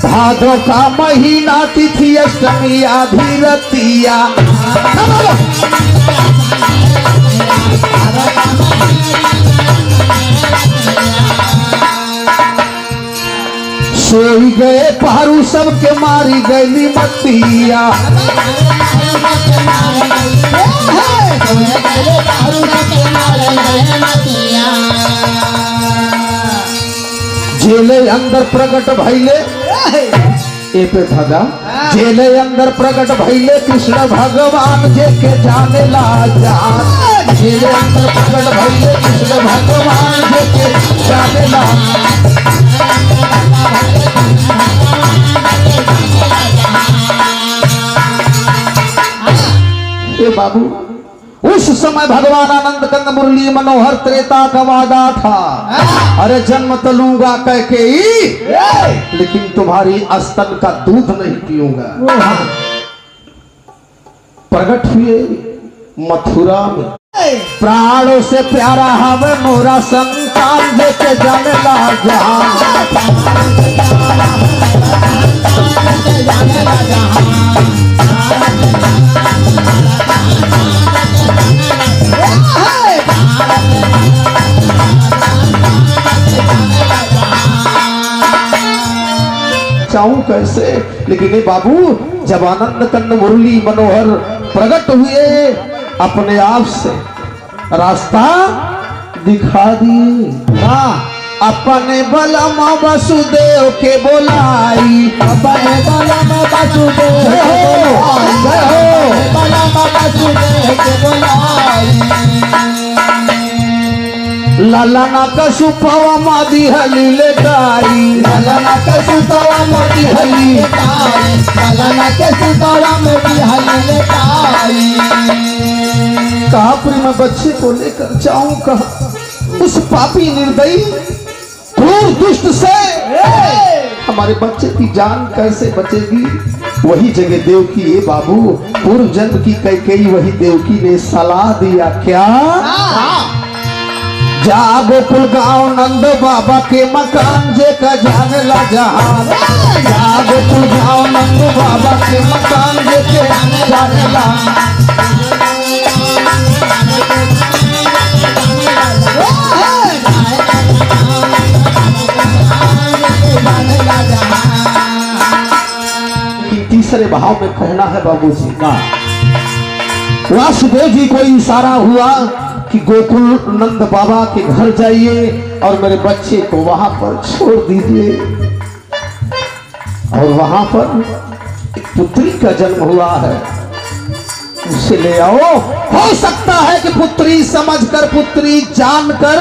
भादो का महीना तिथि अष्टमी आधी रतिया सोई गए पारू सबके मारी गई मतिया जेले अंदर प्रकट भैले ए पे धगा जेले अंदर प्रकट भैले कृष्ण भगवान जे के जाने ला जान जेले अंदर प्रकट भैले कृष्ण भगवान जे के जाने ला ए बाबू उस समय भगवान आनंद कंद मुरली मनोहर त्रेता का वादा था। अरे जन्म तो लूंगा कह के ही लेकिन तुम्हारी स्तन का दूध नहीं पीऊंगा। प्रकट हुए मथुरा में प्राणों से प्यारा हमें मोरा संतान देके जाने ला चाहूं कैसे लेकिन ये बाबू जब आनंद कंद मुरली मनोहर प्रकट हुए अपने आप से रास्ता दिखा दिए। अपने बलम वसुदेव के बोलाई अपने बलम वसुदेव के बोलाई लालाना कसुपवा मादी हली ले गाई लालाना कसुपवा मादी हली लालाना कसुपवा मादी हली ले गाई। कहा प्रेम बच्चे को लेकर जाऊं कहा उस पापी निर्दयी क्रूर दुष्ट से हमारे बच्चे की जान कैसे बचेगी। वही जगह देवकी ये बाबू पूर्व जन्म की कैकेयी वही देवकी ने सलाह दिया क्या जा गोकुल गांव नंद बाबा के मकान जे का जाने ला जहां जा गोकुल गांव नंद बाबा के मकान जे के जाने ला तीसरे भाव में कहना है बाबूजी का वासुदेव जी को इशारा हुआ कि गोकुल नंद बाबा के घर जाइए और मेरे बच्चे को वहां पर छोड़ दीजिए और वहां पर एक पुत्री का जन्म हुआ है उसे ले आओ। हो सकता है कि पुत्री समझकर पुत्री जानकर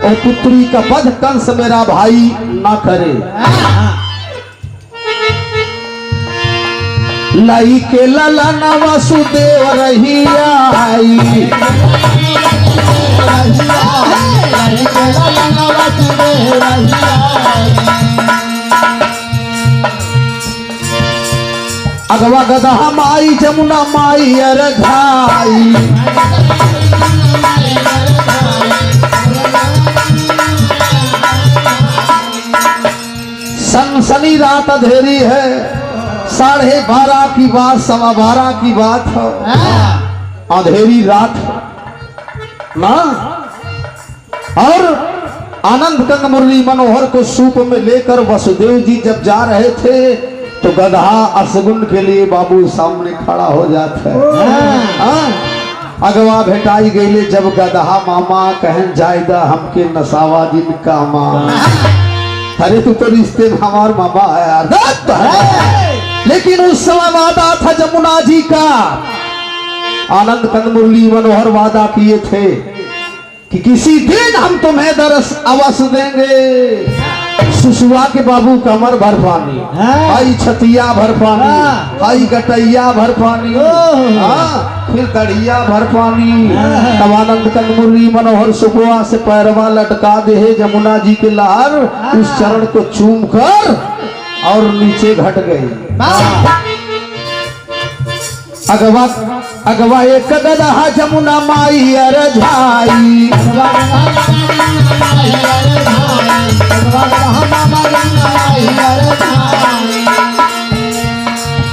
और पुत्री का वध कंस मेरा भाई ना करे। लाई के ललन वसुदेव रही आई अगवा गदा माई जमुना माई अरघाई सनसनी रात अंधेरी है 12:30 की बात 12:15 की बात है अंधेरी रात ना और आनंद कंद मुरली मनोहर को सूप में लेकर वसुदेव जी जब जा रहे थे तो गधा असगुन के लिए बाबू सामने खड़ा हो जाता है। अगवा भेटाई गईले जब गधा मामा कहन जायदा हमके नसावा जिन का माँ अरे तू तो रिश्ते में हमार मामा है लेकिन उस समय वादा था जमुना जी का आनंद कंद मुरली मनोहर वादा किए थे कि किसी दिन हम तुम्हें दरस अवश्य देंगे। सुसुआ के बाबू कमर भर पानी आई छतिया भर पानी आई गटैया भर पानी फिर दड़िया भर पानी तब आनंद कंद मुरली मनोहर सुखवा से पैरवा लटका दे जमुना जी के लहर उस चरण को चूम कर और नीचे घट गई। अगवा अगवा एक गदहा जमुना माई अरझाई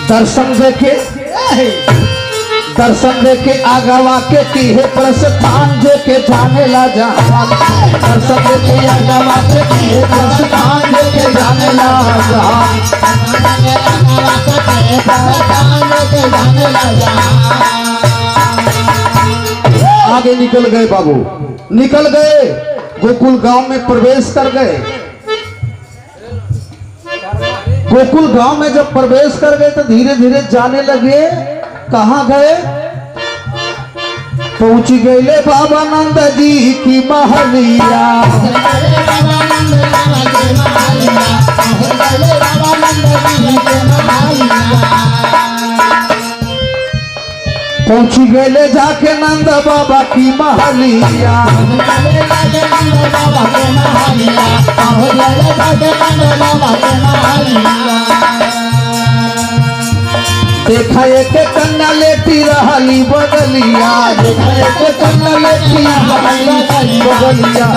दर्शन देके आगवा के तीहे प्रस्थान जे के जाने ला जहान। दर्शन देके आगवा के तीहे प्रस्थान जे के जाने ला जहान। आगे निकल गए बाबू, निकल गए, गोकुल गांव में प्रवेश कर गए। गोकुल गांव में जब प्रवेश कर गए तो धीरे धीरे जाने लगे। कहाँ गए? पहुंच गए बाबा नंद जी की महलिया। पहुंच गए जाके नंद बाबा की महलिया। देखा एक कन्या लेटी रहली बगलिया। देखा एक कन्या लेटी रहली बगलिया।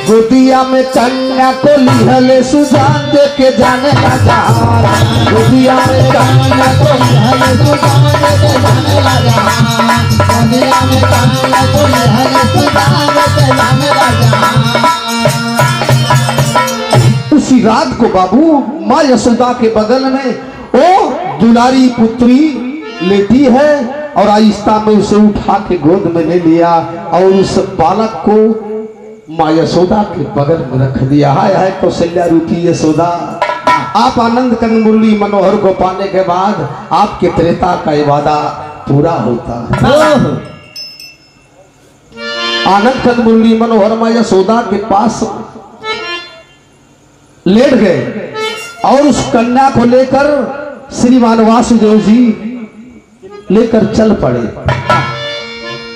गोदिया में कन्या को लिहले सुजान दे के जाने ला जहान। गोदिया में कन्या को लिहले सुजान दे के जाने ला जहान। गोदिया में कन्या को लिहले सुजान दे के जाने ला जहान। उसी रात को बाबू माँ यशोदा के बगल में वो दुलारी पुत्री लेटी है और आहिस्ता में उसे उठा के गोद में ले लिया और उस बालक को माँ यशोदा के बगल में रख दिया। हाय हाय कौशल्या रूपी यशोदा, आप आनंद कंद मुरली मनोहर को पाने के बाद आपके त्रेता का वादा पूरा होता है। आनंद कंद मुरली मनोहर माँ यशोदा के पास लेट गए और उस कन्या को लेकर श्रीमान वासुदेव जी लेकर चल पड़े।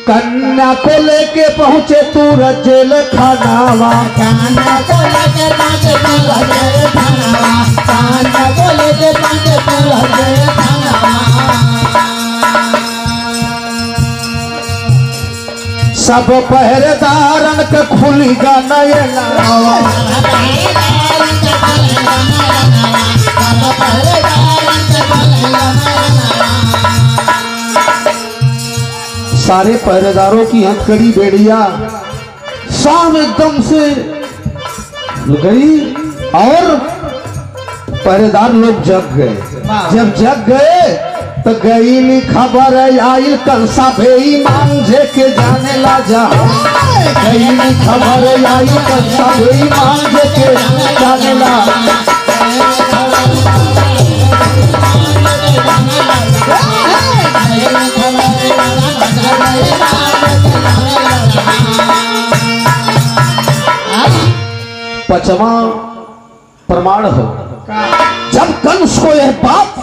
कन्या को लेके पहुंचे तूरत जेल खानावा। कन्या को लेके पहुंचे तूरत जेल खानावा। कन्या को लेके पहुंचे तूरत जेल खानावा। सब पहरेदारन के खुली गा नयनावा। सारे पहरेदारों की हथकड़ी बेड़िया शाम एकदम से गई और पहरेदार लोग जग गए। जब जग गए तो गई खबर आई कंसा बेईमान जे के जाने ला जहान। गई खबर आई कंसा बेईमान जे के जाने ला। पचवा प्रमाण हो, जब कंस को यह बात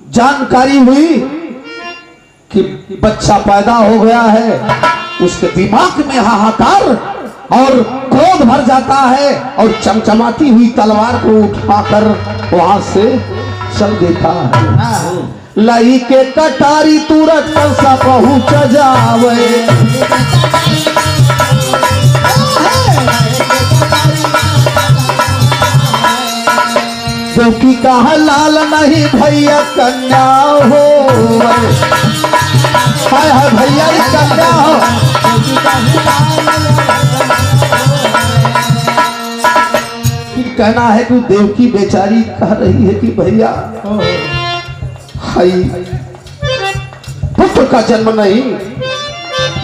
जानकारी हुई कि बच्चा पैदा हो गया है, उसके दिमाग में हाहाकार और क्रोध भर जाता है और चमचमाती हुई तलवार को उठाकर वहां से चल देता है। लही के कटारी तुरंत कंसा पहुंच जावे। क्योंकि कहा लाल नहीं भैया कन्या हो। हाय हाय भैया कन्या हो। कहना है कि देवकी बेचारी कह रही है कि भैया हाय पुत्र का जन्म नहीं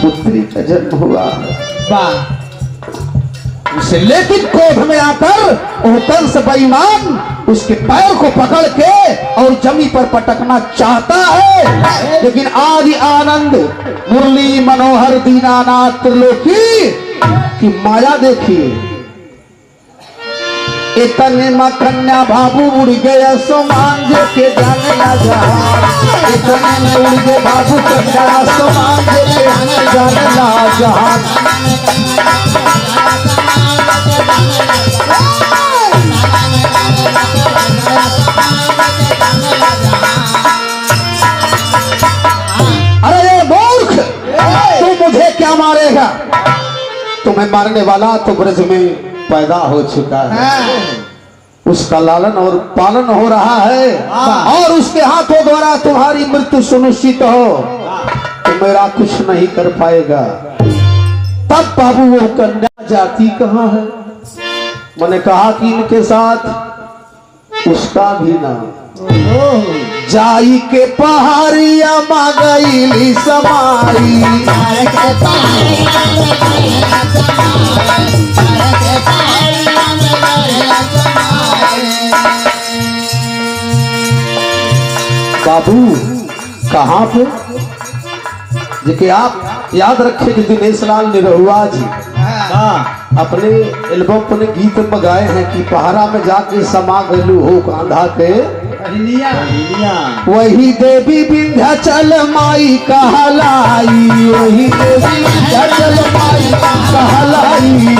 पुत्री का जन्म हुआ। उसे लेकिन क्रोध में आकर वो कंस बेईमान उसके पैर को पकड़ के और जमी पर पटकना चाहता है। लेकिन आदि आनंद मुरली मनोहर दीनानाथ त्रिलोकी की माया देखिए। इतने में कन्या बाबू उड़ गया सोमान जे के जाने ला जहान। इतने में उड़ गए बाबू कन्या सोमान जे के जाने ला जहान। अरे ये मूर्ख, तू मुझे क्या मारेगा? तुम्हें मारने वाला तो ब्रज में पैदा हो चुका है, उसका लालन और पालन हो रहा है और उसके हाथों द्वारा तुम्हारी मृत्यु सुनिश्चित हो तो मेरा कुछ नहीं कर पाएगा। तब बाबू वो कन्या जाति कहाँ है? मैंने कहा कि इनके साथ उसका भी नाम जाई के पहाड़िया मांगईली समाई, बाबू कहाँ पे? देखिए आप याद रखें कि दिनेश लाल निरहुआ जी अपने एल्बम पर गीत में गाए हैं कि पहाड़ा में जाके समा गलू हो कांधा के वही देवी विंध्याचल माई कहलाई, वही देवी विंध्याचल माई कहलाई।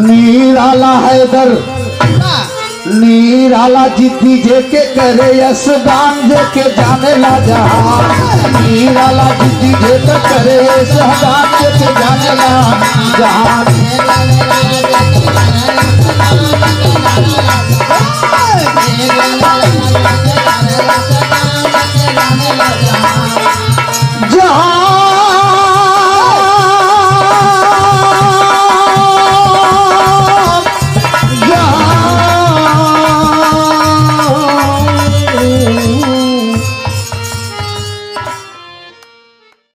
नीराला हैदर नीराला जिद्दी जे के करे यस गान जे के जाने ला जहां, नीराला जिद्दी जे के करे यस गान जे के जाने ला जहां। जहां